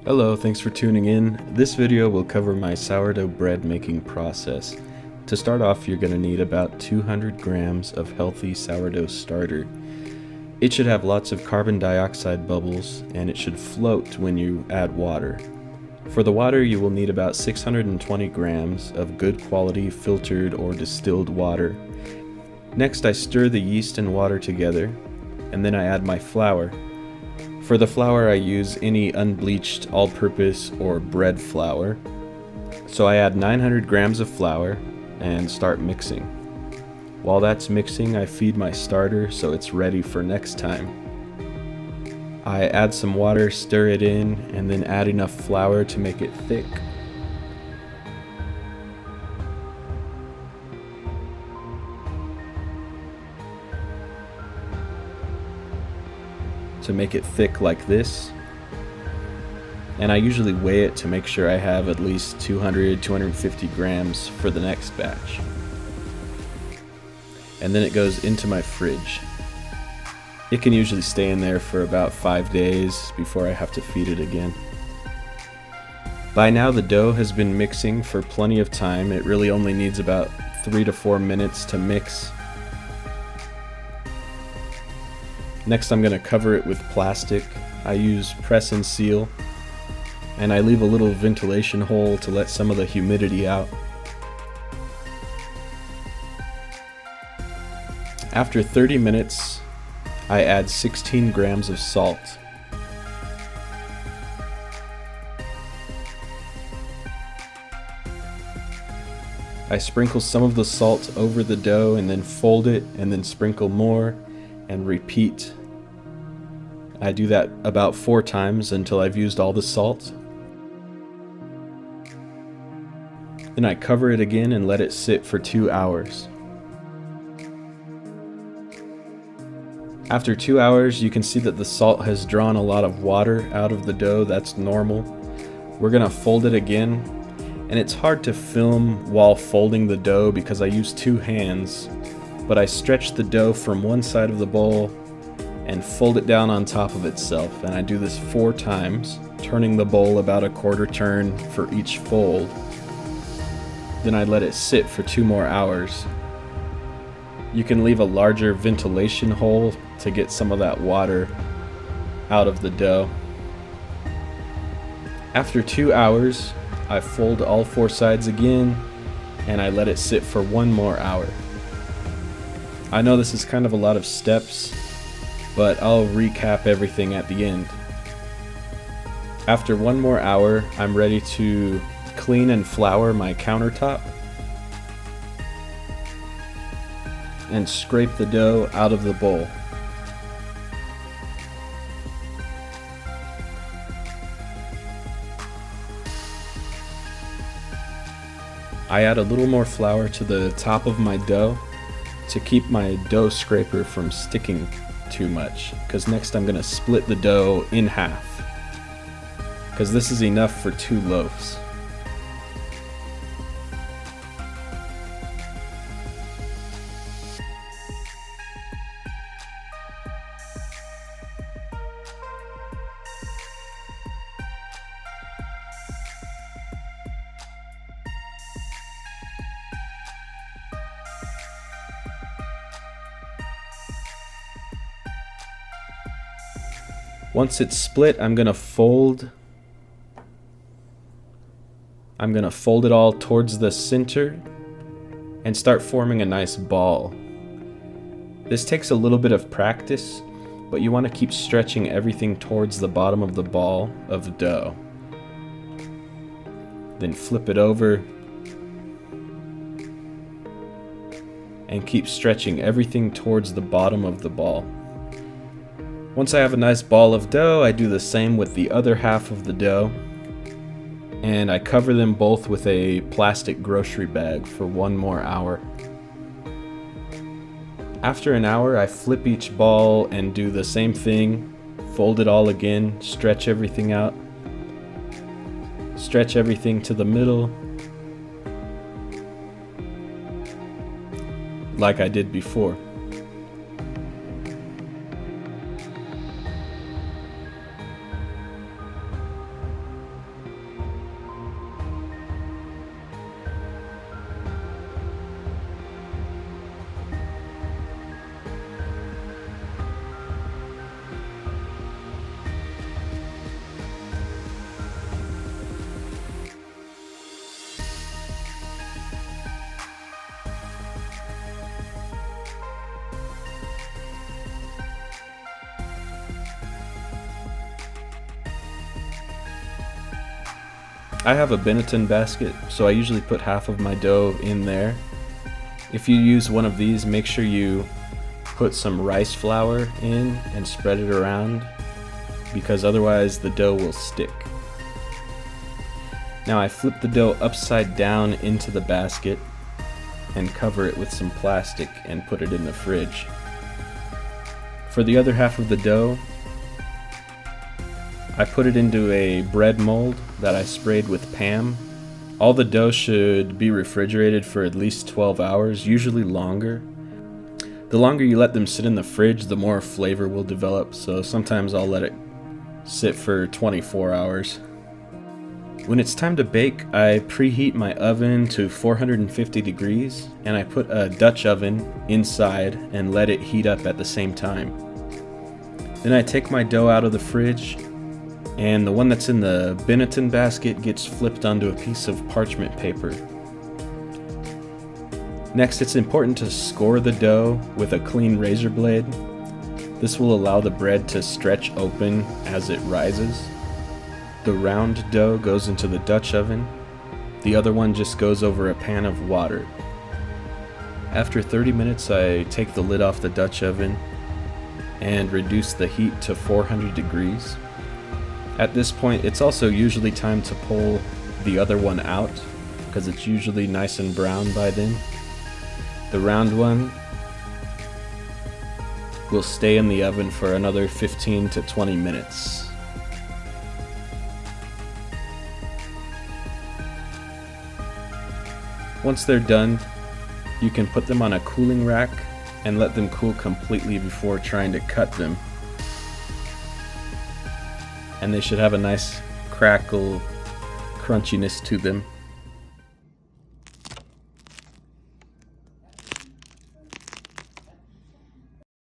Hello, thanks for tuning in. This video will cover my sourdough bread making process. To start off, you're going to need about 200 grams of healthy sourdough starter. It should have lots of carbon dioxide bubbles, and it should float when you add water. For the water, you will need about 620 grams of good quality filtered or distilled water. Next, I stir the yeast and water together, and then I add my flour. For the flour, I use any unbleached all-purpose or bread flour. So I add 900 grams of flour and start mixing. While that's mixing, I feed my starter so it's ready for next time. I add some water, stir it in, and then add enough flour to make it thick. To make it thick like this, and I usually weigh it to make sure I have at least 200-250 grams for the next batch. And then it goes into my fridge. It can usually stay in there for about 5 days before I have to feed it again. By now the dough has been mixing for plenty of time. It really only needs about 3 to 4 minutes to mix. Next, I'm going to cover it with plastic. I use press and seal, and I leave a little ventilation hole to let some of the humidity out. After 30 minutes, I add 16 grams of salt. I sprinkle some of the salt over the dough and then fold it and then sprinkle more and repeat. I do that about 4 times until I've used all the salt. Then I cover it again and let it sit for 2 hours. After 2 hours, you can see that the salt has drawn a lot of water out of the dough. That's normal. We're gonna fold it again, and it's hard to film while folding the dough because I use 2 hands, but I stretch the dough from one side of the bowl and fold it down on top of itself, and I do this 4 times, turning the bowl about a quarter turn for each fold. Then I let it sit for 2 more hours. You can leave a larger ventilation hole to get some of that water out of the dough. After 2 hours, I fold all 4 sides again, and I let it sit for 1 more hour. I know this is kind of a lot of steps, but I'll recap everything at the end. After 1 more hour, I'm ready to clean and flour my countertop and scrape the dough out of the bowl. I add a little more flour to the top of my dough to keep my dough scraper from sticking too much, because next I'm going to split the dough in half, because this is enough for 2 loaves. Once it's split, I'm gonna fold it all towards the center and start forming a nice ball. This takes a little bit of practice, but you want to keep stretching everything towards the bottom of the ball of dough. Then flip it over and keep stretching everything towards the bottom of the ball. Once I have a nice ball of dough, I do the same with the other half of the dough, and I cover them both with a plastic grocery bag for 1 more hour. After an hour, I flip each ball and do the same thing, fold it all again, stretch everything out, stretch everything to the middle, like I did before. I have a Benetton basket, so I usually put half of my dough in there. If you use one of these, make sure you put some rice flour in and spread it around, because otherwise the dough will stick. Now I flip the dough upside down into the basket and cover it with some plastic and put it in the fridge. For the other half of the dough, I put it into a bread mold that I sprayed with Pam. All the dough should be refrigerated for at least 12 hours, usually longer. The longer you let them sit in the fridge, the more flavor will develop, so sometimes I'll let it sit for 24 hours. When it's time to bake, I preheat my oven to 450 degrees, and I put a Dutch oven inside and let it heat up at the same time. Then I take my dough out of the fridge, and the one that's in the Benetton basket gets flipped onto a piece of parchment paper. Next, it's important to score the dough with a clean razor blade. This will allow the bread to stretch open as it rises. The round dough goes into the Dutch oven. The other one just goes over a pan of water. After 30 minutes, I take the lid off the Dutch oven and reduce the heat to 400 degrees. At this point, it's also usually time to pull the other one out, because it's usually nice and brown by then. The round one will stay in the oven for another 15 to 20 minutes. Once they're done, you can put them on a cooling rack and let them cool completely before trying to cut them. And they should have a nice crackle, crunchiness to them.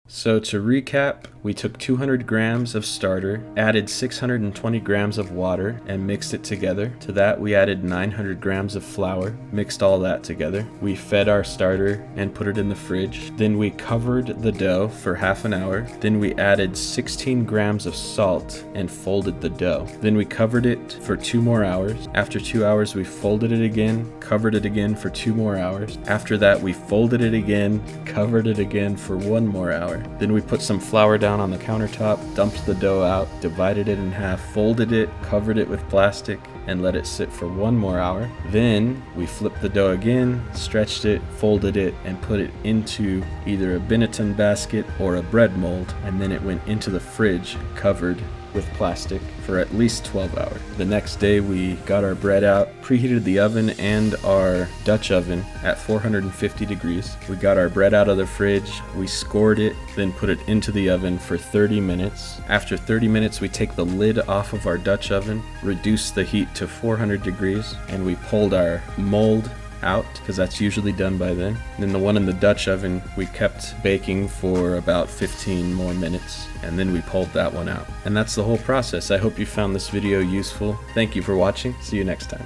So to recap, we took 200 grams of starter, added 620 grams of water, and mixed it together. To that, we added 900 grams of flour, mixed all that together. We fed our starter and put it in the fridge. Then we covered the dough for half an hour. Then we added 16 grams of salt and folded the dough. Then we covered it for 2 more hours. After 2 hours, we folded it again, covered it again for 2 more hours. After that, we folded it again, covered it again for 1 more hour. Then we put some flour down on the countertop, dumped the dough out, divided it in half, folded it, covered it with plastic, and let it sit for 1 more hour. Then we flipped the dough again, stretched it, folded it, and put it into either a Benetton basket or a bread mold, and then it went into the fridge covered with plastic for at least 12 hours. The next day we got our bread out, preheated the oven and our Dutch oven at 450 degrees. We got our bread out of the fridge, we scored it, then put it into the oven for 30 minutes. After 30 minutes we take the lid off of our Dutch oven, reduce the heat to 400 degrees, and we pulled our mold out, because that's usually done by then. And then the one in the Dutch oven we kept baking for about 15 more minutes, and then we pulled that one out. And that's the whole process. I hope you found this video useful. Thank you for watching. See you next time.